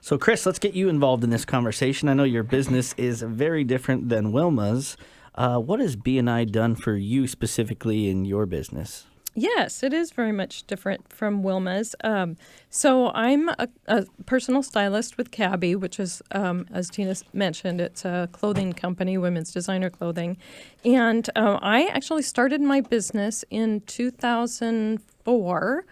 So, Chris, let's get you involved in this conversation. I know your business is very different than Wilma's. What has BNI done for you specifically in your business? Yes, it is very much different from Wilma's. So I'm a personal stylist with Cabby, which is, as Tina mentioned, it's a clothing company, women's designer clothing. And I actually started my business in 2004,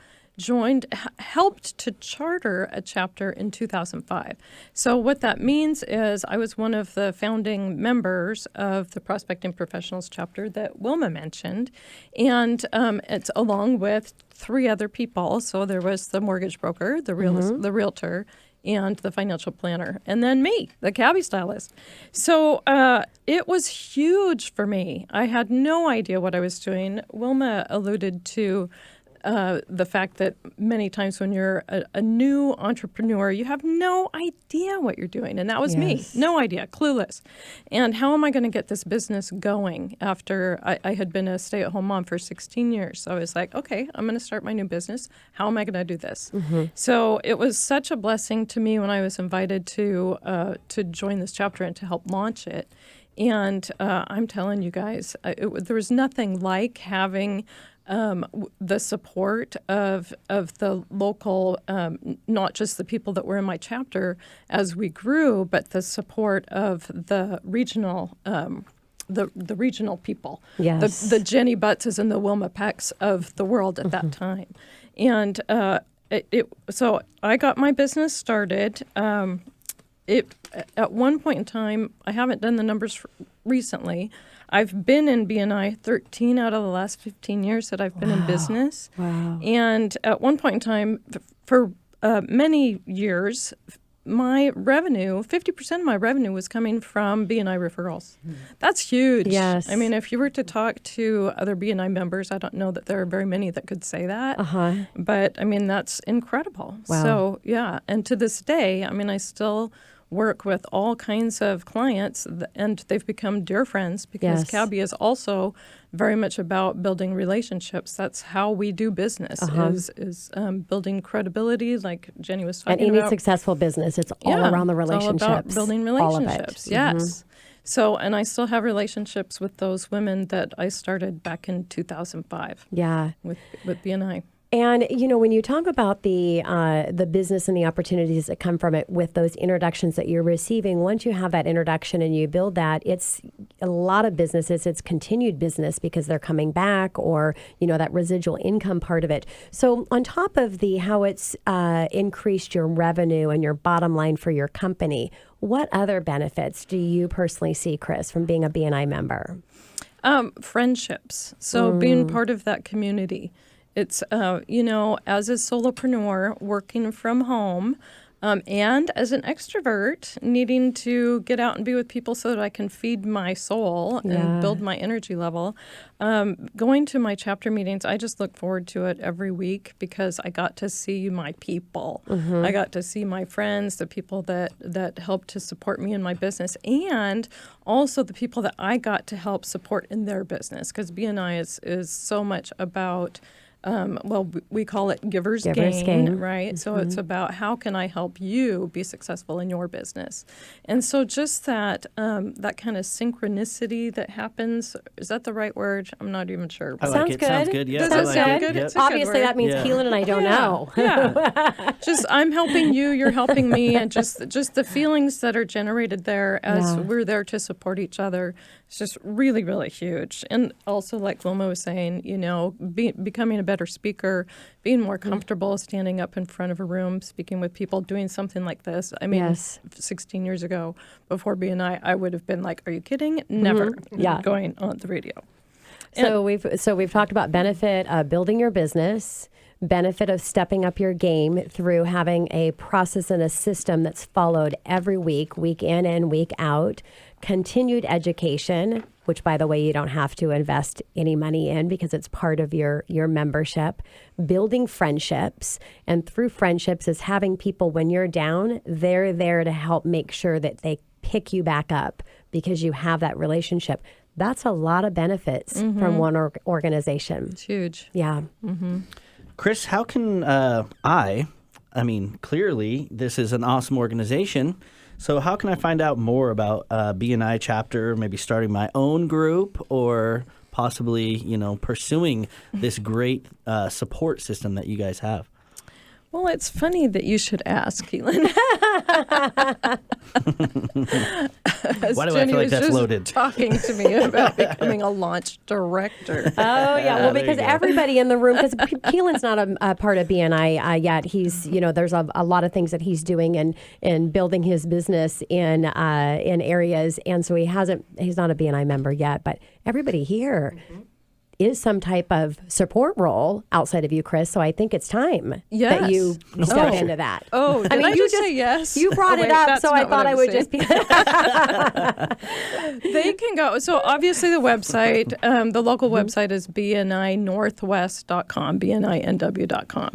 helped to charter a chapter in 2005. So what that means is I was one of the founding members of the Prospecting Professionals chapter that Wilma mentioned, and it's along with 3 other people. So there was the mortgage broker, the realtor, and the financial planner, and then me, the Cabby stylist. So it was huge for me. I had no idea what I was doing. Wilma alluded to the fact that many times when you're a new entrepreneur, you have no idea what you're doing. And that was me. No idea, clueless. And how am I going to get this business going after I had been a stay-at-home mom for 16 years? So I was like, okay, I'm going to start my new business. How am I going to do this? So it was such a blessing to me when I was invited to join this chapter and to help launch it. And I'm telling you guys, there was nothing like having the support of the local, not just the people that were in my chapter as we grew, but the support of the regional the regional people, the Jenny Buttses and the Wilma Pecks of the world at that time. And so I got my business started. At one point in time, I haven't done the numbers recently, I've been in BNI 13 out of the last 15 years that I've been in business. Wow. And at one point in time, for many years, my revenue, 50% of my revenue was coming from BNI referrals. That's huge. Yes. I mean, if you were to talk to other BNI members, I don't know that there are very many that could say that. But, I mean, that's incredible. Wow. So, yeah. And to this day, I mean, I still work with all kinds of clients, and they've become dear friends because Cabby is also very much about building relationships. That's how we do business, is building credibility, like Jenny was talking about. And any successful business, it's all around the relationships. It's all about building relationships, yes. So, and I still have relationships with those women that I started back in 2005 with BNI. And, you know, when you talk about the business and the opportunities that come from it with those introductions that you're receiving, once you have that introduction and you build that, it's a lot of businesses, it's continued business because they're coming back, or, you know, that residual income part of it. So on top of how it's increased your revenue and your bottom line for your company, what other benefits do you personally see, Chris, from being a BNI member? Friendships. So being part of that community. It's, you know, as a solopreneur working from home and as an extrovert needing to get out and be with people so that I can feed my soul and build my energy level. Going to my chapter meetings, I just look forward to it every week because I got to see my people. I got to see my friends, the people that helped to support me in my business, and also the people that I got to help support in their business, because BNI is so much about we call it giver's gain, right? So it's about how can I help you be successful in your business. And so just that that kind of synchronicity that happens, is that the right word? I'm not even sure. I like Sounds it. good. Sounds good. Yeah, Does I it sound like it. good? Yep. It's a good Obviously, word. that means Keelan and I don't know. Just I'm helping you, you're helping me, and just the feelings that are generated there as we're there to support each other. It's just really, really huge. And also, like Wilma was saying, you know, becoming a better speaker, being more comfortable standing up in front of a room, speaking with people, doing something like this. I mean, 16 years ago, before BNI, I would have been like, are you kidding? Never going on the radio. So we've talked about benefit of building your business, benefit of stepping up your game through having a process and a system that's followed every week, week in and week out, continued education, which, by the way, you don't have to invest any money in because it's part of your membership, building friendships, and through friendships is having people when you're down, they're there to help make sure that they pick you back up because you have that relationship. That's a lot of benefits from one organization. It's huge. Yeah. Chris, how can I mean, clearly this is an awesome organization. So how can I find out more about BNI chapter, maybe starting my own group, or possibly, you know, pursuing this great support system that you guys have? Well, it's funny that you should ask, Keelan. Why do Jenny I feel like was that's just loaded? talking to me about becoming a launch director. Oh, yeah. Well, there you because go. everybody in the room, because Keelan's not a part of BNI yet. He's, you know, there's a lot of things that he's doing and building his business in areas. And so he's not a BNI member yet. But everybody here is some type of support role outside of you, Chris. So I think it's time Yes. that you step into that. Oh, did I just say yes? You brought Oh, it wait, up, that's so I not what thought I was would just be. They can go. So obviously the website, the local website is bninorthwest.com, bninw.com.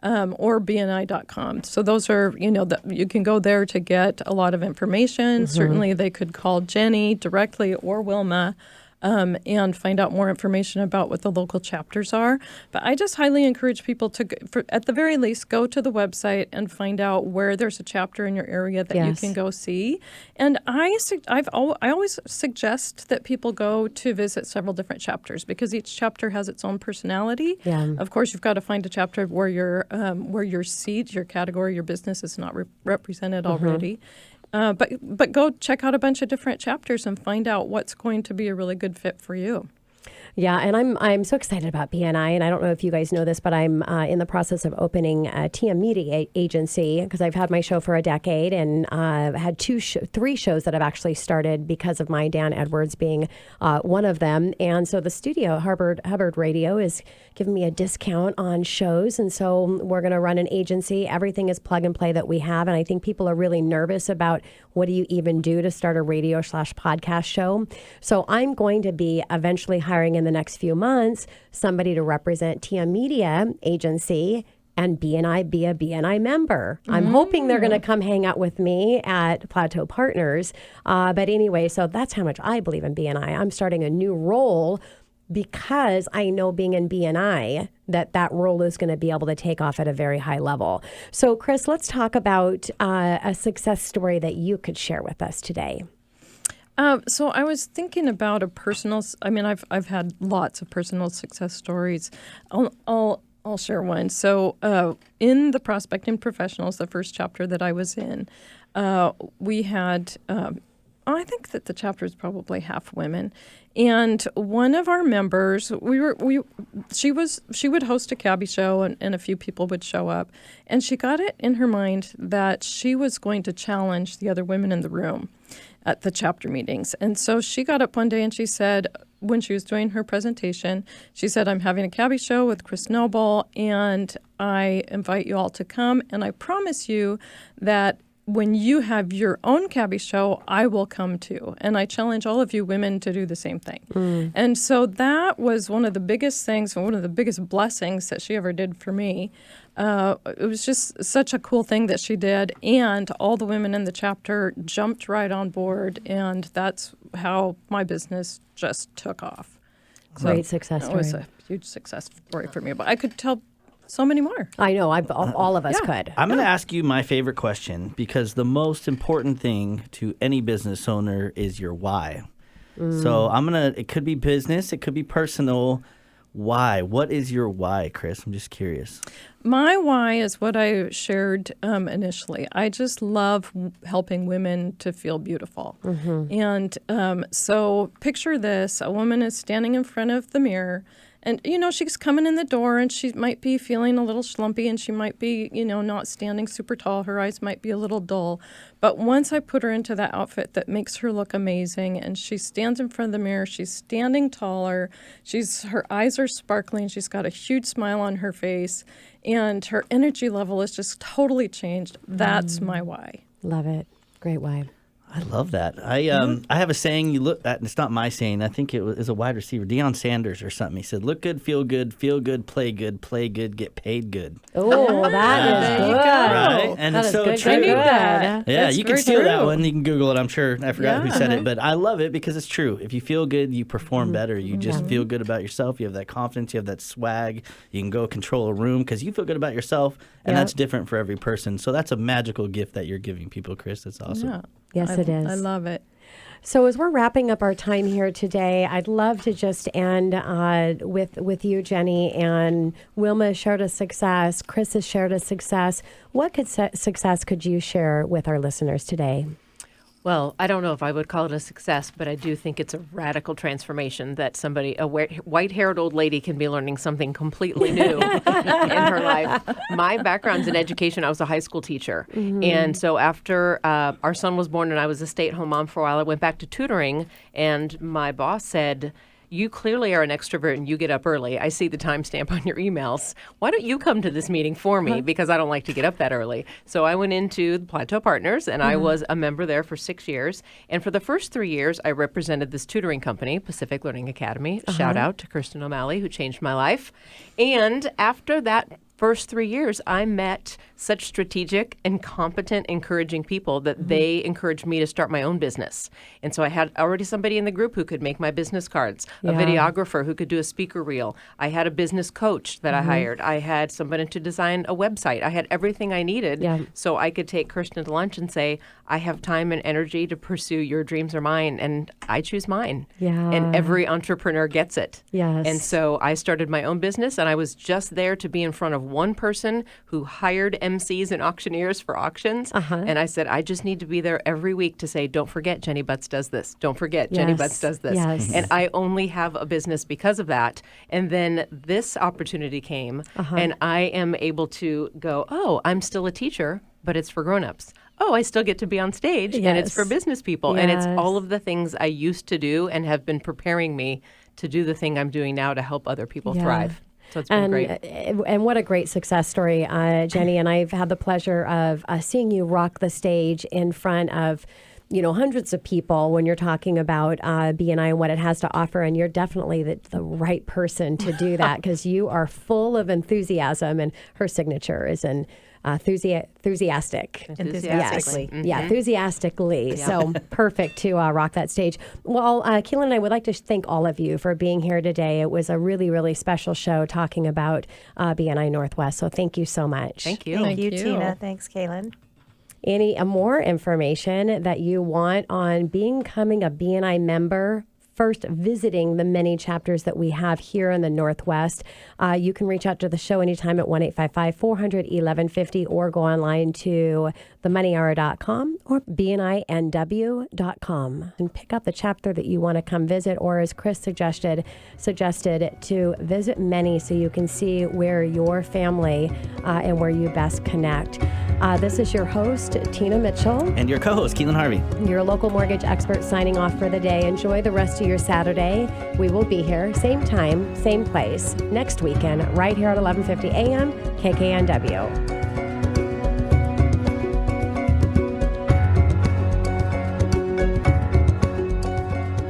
Or bni.com. So those are, you can go there to get a lot of information. Certainly they could call Jenny directly or Wilma and find out more information about what the local chapters are. But I just highly encourage people to, at the very least, go to the website and find out where there's a chapter in your area that you can go see. And I always suggest that people go to visit several different chapters because each chapter has its own personality. Yeah. Of course, you've got to find a chapter where your seat, your category, your business is not represented already. But go check out a bunch of different chapters and find out what's going to be a really good fit for you. Yeah, and I'm so excited about BNI, and I don't know if you guys know this, but I'm in the process of opening a TM Media Agency because I've had my show for a decade, and I've had three shows that I've actually started because of my Dan Edwards being one of them. And so the studio, Hubbard Radio, is giving me a discount on shows, and so we're going to run an agency. Everything is plug and play that we have, and I think people are really nervous about what do you even do to start a radio/podcast show. So I'm going to be eventually hiring in the next few months somebody to represent TM Media Agency and BNI be a BNI member. I'm hoping they're going to come hang out with me at Plateau Partners. But anyway, so that's how much I believe in BNI. I'm starting a new role because I know being in BNI that role is going to be able to take off at a very high level. So Chris, let's talk about a success story that you could share with us today. So I was thinking about a personal. I mean, I've had lots of personal success stories. I'll share one. So in the Prospecting Professionals, the first chapter that I was in, we had. I think that the chapter is probably half women, and one of our members, she would host a cabbie show, and a few people would show up, and she got it in her mind that she was going to challenge the other women in the room at the chapter meetings. And so she got up one day and she said, when she was doing her presentation, she said, I'm having a cabbie show with Chris Noble, and I invite you all to come, and I promise you that when you have your own cabbie show, I will come too. And I challenge all of you women to do the same thing. And so that was one of the biggest things, one of the biggest blessings that she ever did for me. It was just such a cool thing that she did. And all the women in the chapter jumped right on board. And that's how my business just took off. Great success story. It was a huge success story for me. But I could tell so many more. I know. All of us could. I'm going to ask you my favorite question because the most important thing to any business owner is your why. So it could be business, it could be personal. Why? What is your why, Chris? I'm just curious. My why is what I shared initially. I just love helping women to feel beautiful. And so picture this. A woman is standing in front of the mirror, and, she's coming in the door, and she might be feeling a little schlumpy, and she might be, not standing super tall. Her eyes might be a little dull. But once I put her into that outfit that makes her look amazing, and she stands in front of the mirror, she's standing taller, her eyes are sparkling, she's got a huge smile on her face, and her energy level is just totally changed. That's my why. Love it. Great why. I love that. I have a saying you look at, and it's not my saying. I think it was a wide receiver, Deion Sanders or something. He said, look good, feel good, play good, get paid good. Oh, that is good. Right? And that it's is so good. true. I need that. Yeah, That's you can very steal that true. one. You can Google it. I'm sure. I forgot who said Yeah. it, but I love it because it's true. If you feel good, you perform better. You just feel good about yourself. You have that confidence. You have that swag. You can go control a room because you feel good about yourself, and that's different for every person. So that's a magical gift that you're giving people, Chris. That's awesome. Yeah. Yes, it is. I love it. So as we're wrapping up our time here today, I'd love to just end with you, Jenny. And Wilma shared a success. Chris has shared a success. What success could you share with our listeners today? Well, I don't know if I would call it a success, but I do think it's a radical transformation that a white-haired old lady can be learning something completely new in her life. My background's in education. I was a high school teacher. And so after our son was born and I was a stay-at-home mom for a while, I went back to tutoring, and my boss said, you clearly are an extrovert and you get up early. I see the timestamp on your emails. Why don't you come to this meeting for me? Because I don't like to get up that early. So I went into Plateau Partners, and I was a member there for 6 years. And for the first 3 years, I represented this tutoring company, Pacific Learning Academy. Shout out to Kirsten O'Malley, who changed my life. And after that first 3 years, I met such strategic and competent, encouraging people that they encouraged me to start my own business. And so I had already somebody in the group who could make my business cards, a videographer who could do a speaker reel. I had a business coach that I hired. I had somebody to design a website. I had everything I needed so I could take Kirsten to lunch and say, I have time and energy to pursue your dreams or mine, and I choose mine. And every entrepreneur gets it. And so I started my own business, and I was just there to be in front of one person who hired MCs and auctioneers for auctions. And I said, I just need to be there every week to say, don't forget, Jenny Butts does this. Don't forget, Jenny Butts does this. And I only have a business because of that. And then this opportunity came, and I am able to go, oh, I'm still a teacher, but it's for grown-ups. Oh, I still get to be on stage, and it's for business people. And it's all of the things I used to do and have been preparing me to do the thing I'm doing now to help other people thrive. So it's been great. And what a great success story, Jenny. And I've had the pleasure of seeing you rock the stage in front of hundreds of people when you're talking about BNI and what it has to offer. And you're definitely the right person to do that because you are full of enthusiasm, and her signature is in enthusiastic. Enthusiastically. Yes. Enthusiastically. So perfect to rock that stage. Well, Keelan and I would like to thank all of you for being here today. It was a really, really special show talking about BNI Northwest. So thank you so much. Thank you. Thank you, Tina. Thanks, Kaylin. Any more information that you want on becoming a BNI member, first visiting the many chapters that we have here in the Northwest, you can reach out to the show anytime at 1-855-400-1150 or go online to themoneyhour.com or bninw.com and pick up the chapter that you want to come visit, or as Chris suggested to visit many so you can see where your family and where you best connect. This is your host, Tina Mitchell. And your co-host, Keelan Harvey. Your local mortgage expert signing off for the day. Enjoy the rest of your Saturday. We will be here, same time, same place, next weekend, right here at 11:50 a.m. KKNW.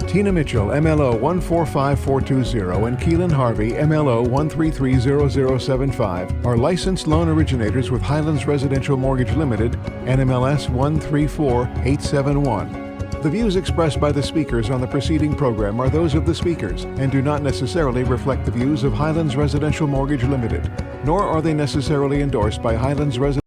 Tina Mitchell, MLO 145420, and Keelan Harvey, MLO 1330075, are licensed loan originators with Highlands Residential Mortgage Limited, NMLS 134871. The views expressed by the speakers on the preceding program are those of the speakers and do not necessarily reflect the views of Highlands Residential Mortgage Limited, nor are they necessarily endorsed by Highlands Residential